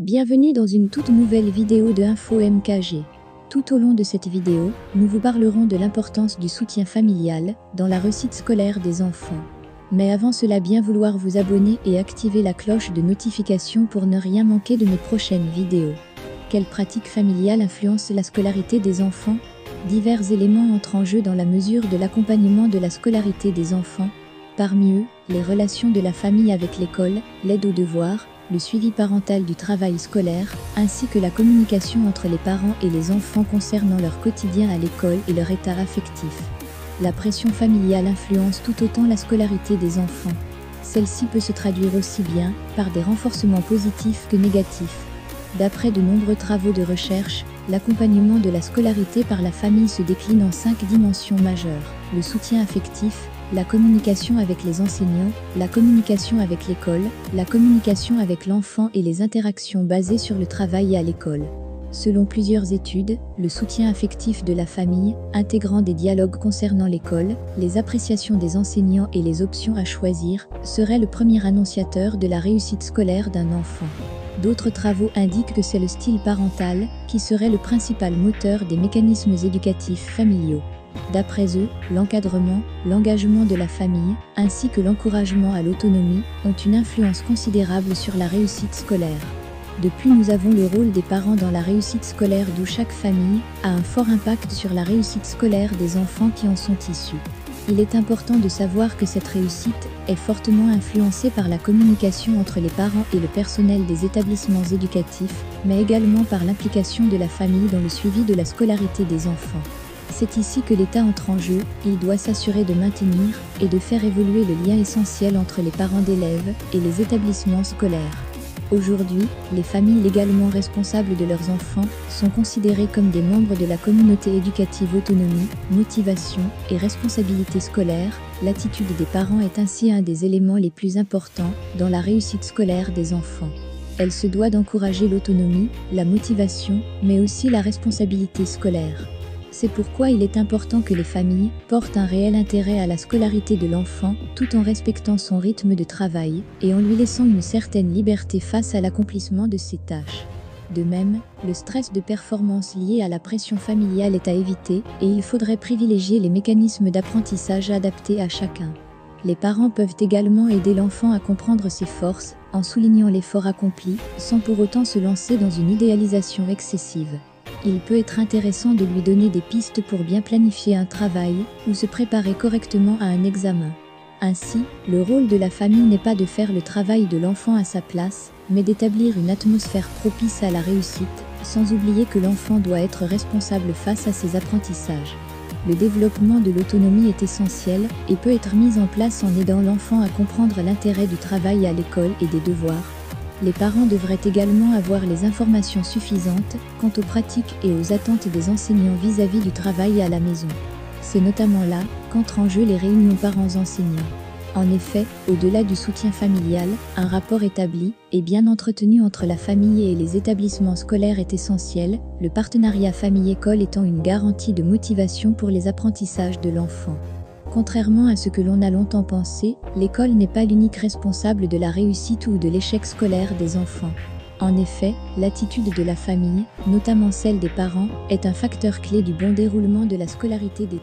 Bienvenue dans une toute nouvelle vidéo de Info MKG. Tout au long de cette vidéo, nous vous parlerons de l'importance du soutien familial dans la réussite scolaire des enfants. Mais avant cela, bien vouloir vous abonner et activer la cloche de notification pour ne rien manquer de mes prochaines vidéos. Quelles pratiques familiales influencent la scolarité des enfants? Divers éléments entrent en jeu dans la mesure de l'accompagnement de la scolarité des enfants. Parmi eux, les relations de la famille avec l'école, l'aide aux devoirs, le suivi parental du travail scolaire, ainsi que la communication entre les parents et les enfants concernant leur quotidien à l'école et leur état affectif. La pression familiale influence tout autant la scolarité des enfants. Celle-ci peut se traduire aussi bien par des renforcements positifs que négatifs. D'après de nombreux travaux de recherche, l'accompagnement de la scolarité par la famille se décline en 5 dimensions majeures: le soutien affectif, la communication avec les enseignants, la communication avec l'école, la communication avec l'enfant et les interactions basées sur le travail à l'école. Selon plusieurs études, le soutien affectif de la famille, intégrant des dialogues concernant l'école, les appréciations des enseignants et les options à choisir, serait le premier annonciateur de la réussite scolaire d'un enfant. D'autres travaux indiquent que c'est le style parental qui serait le principal moteur des mécanismes éducatifs familiaux. D'après eux, l'encadrement, l'engagement de la famille, ainsi que l'encouragement à l'autonomie, ont une influence considérable sur la réussite scolaire. Depuis, nous avons le rôle des parents dans la réussite scolaire, d'où chaque famille a un fort impact sur la réussite scolaire des enfants qui en sont issus. Il est important de savoir que cette réussite est fortement influencée par la communication entre les parents et le personnel des établissements éducatifs, mais également par l'implication de la famille dans le suivi de la scolarité des enfants. C'est ici que l'État entre en jeu. Il doit s'assurer de maintenir et de faire évoluer le lien essentiel entre les parents d'élèves et les établissements scolaires. Aujourd'hui, les familles légalement responsables de leurs enfants sont considérées comme des membres de la communauté éducative. Autonomie, motivation et responsabilité scolaire. L'attitude des parents est ainsi un des éléments les plus importants dans la réussite scolaire des enfants. Elle se doit d'encourager l'autonomie, la motivation, mais aussi la responsabilité scolaire. C'est pourquoi il est important que les familles portent un réel intérêt à la scolarité de l'enfant, tout en respectant son rythme de travail et en lui laissant une certaine liberté face à l'accomplissement de ses tâches. De même, le stress de performance lié à la pression familiale est à éviter et il faudrait privilégier les mécanismes d'apprentissage adaptés à chacun. Les parents peuvent également aider l'enfant à comprendre ses forces en soulignant l'effort accompli, sans pour autant se lancer dans une idéalisation excessive. Il peut être intéressant de lui donner des pistes pour bien planifier un travail ou se préparer correctement à un examen. Ainsi, le rôle de la famille n'est pas de faire le travail de l'enfant à sa place, mais d'établir une atmosphère propice à la réussite, sans oublier que l'enfant doit être responsable face à ses apprentissages. Le développement de l'autonomie est essentiel et peut être mis en place en aidant l'enfant à comprendre l'intérêt du travail à l'école et des devoirs. Les parents devraient également avoir les informations suffisantes quant aux pratiques et aux attentes des enseignants vis-à-vis du travail à la maison. C'est notamment là qu'entrent en jeu les réunions parents-enseignants. En effet, au-delà du soutien familial, un rapport établi et bien entretenu entre la famille et les établissements scolaires est essentiel, le partenariat famille-école étant une garantie de motivation pour les apprentissages de l'enfant. Contrairement à ce que l'on a longtemps pensé, l'école n'est pas l'unique responsable de la réussite ou de l'échec scolaire des enfants. En effet, l'attitude de la famille, notamment celle des parents, est un facteur clé du bon déroulement de la scolarité des